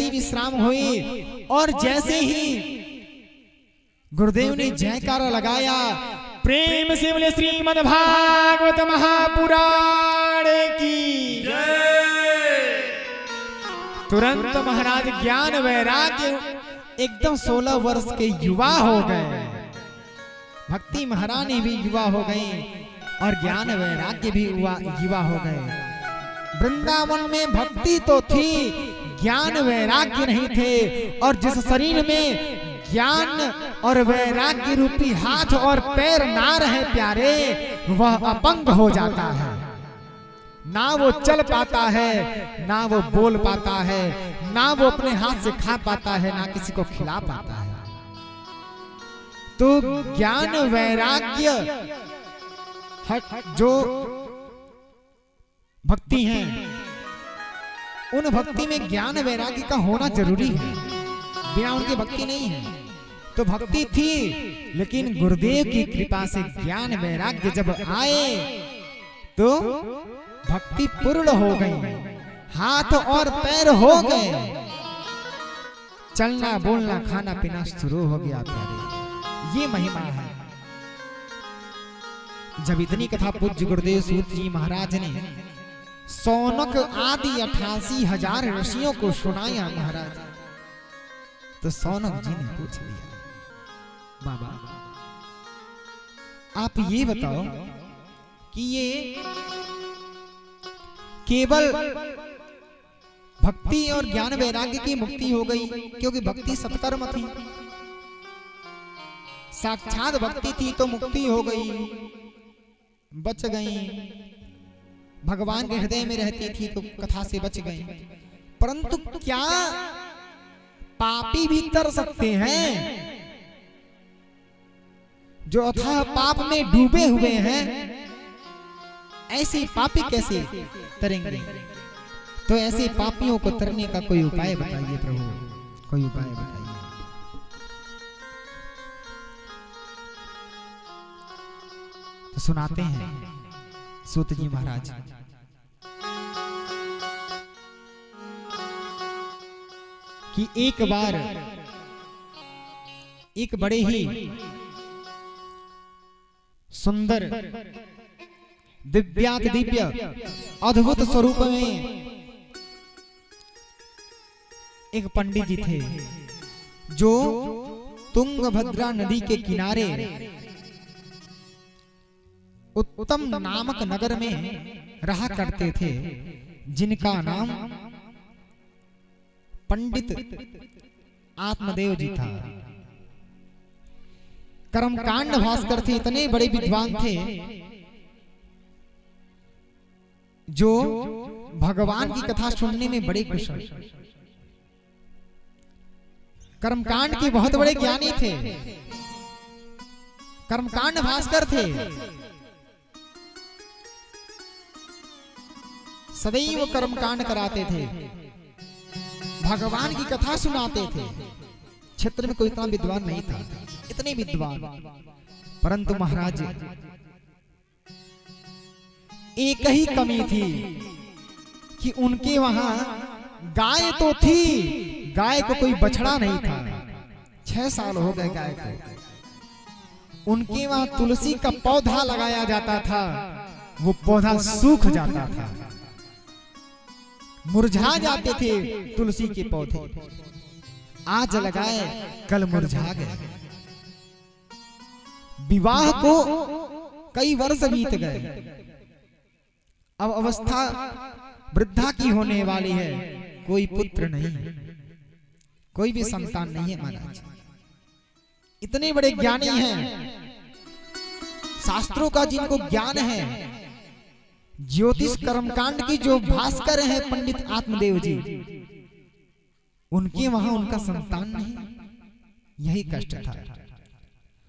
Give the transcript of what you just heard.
ही विश्राम हुई और जैसे ही गुरुदेव ने जयकारा लगाया, प्रेम से बोले श्रीमद् भागवत महापुराण की जय। तुरंत महाराज ज्ञान वैराग्य एकदम 16 वर्ष के युवा हो गए। भक्ति महारानी भी युवा हो गई और ज्ञान वैराग्य भी युवा हो गए। वृंदावन में भक्ति तो थी, ज्ञान वैराग्य नहीं थे। और जिस शरीर में ज्ञान और वैराग्य रूपी हाथ और पैर ना रहे प्यारे, वह अपंग हो जाता है। ना वो चल पाता है, ना वो बोल पाता है, ना वो अपने हाथ से खा पाता है, ना किसी को खिला पाता है। तो ज्ञान वैराग्य जो भक्ति है, उन भक्ति में ज्ञान वैराग्य का होना जरूरी है, बिना उनकी भक्ति नहीं है। तो भक्ति थी, लेकिन गुरुदेव की कृपा से ज्ञान वैराग्य जब आए तो भक्ति पूर्ण हो गई, हाथ और पैर हो गए, चलना बोलना खाना पीना शुरू हो गया प्यारे। ये महिमा है। जब इतनी कथा पूज्य गुरुदेव सूत जी महाराज ने सौनक आदि 88,000 ऋषियों को सुनाया महाराज, तो सौनक जी ने पूछ लिया, बाबा आप ये बताओ कि ये केवल भक्ति और ज्ञान वैराग्य की मुक्ति हो गई, क्योंकि भक्ति सत्कर्म थी, साक्षात भक्ति थी तो मुक्ति हो गई, बच गई, भगवान के हृदय में रहती थी तो कथा से बच गई। परंतु क्या पापी भी तर सकते हैं? जो अथाह पाप में डूबे हुए हैं, ऐसे पापी कैसे तरेंगे? तो ऐसे पापियों को तरने का कोई उपाय बताइए प्रभु, कोई उपाय बताइए। तो सुनाते हैं सूत जी महाराज, कि एक बार एक बड़े ही सुंदर दिव्यात दिव्य अद्भुत स्वरूप में एक पंडित जी थे, जो तुंगभद्रा नदी के किनारे उत्तम नामक नगर में रहा करते थे, जिनका नाम पंडित आत्मदेव जी था। कर्मकांड भास्कर थे, इतने बड़े विद्वान थे जो भगवान की कथा सुनने में बड़े कुशल, कर्मकांड के बहुत बड़े ज्ञानी थे, कर्मकांड भास्कर थे, सदैव कर्मकांड कराते थे, भगवान की कथा सुनाते थे। क्षेत्र में कोई इतना विद्वान नहीं था, इतने विद्वान। परंतु महाराज एक ही कमी थी कि उनके वहां गाय तो थी, गाय को कोई बछड़ा नहीं था। 6 साल हो गए गाय को। उनके वहां तुलसी का पौधा लगाया जाता था, वो पौधा सूख जाता था, मुरझा जाते थे तुलसी के पौधे। आज लगाए कल मुरझा गए। विवाह को कई वर्ष बीत गए, अब अवस्था वृद्धा की होने वाली है, कोई पुत्र नहीं, कोई भी संतान नहीं है महाराज। इतने बड़े ज्ञानी हैं, शास्त्रों का जिनको ज्ञान है, ज्योतिष कर्मकांड की जो भास्कर है पंडित आत्मदेव जी, उनके वहां उनका संतान नहीं, यही कष्ट था।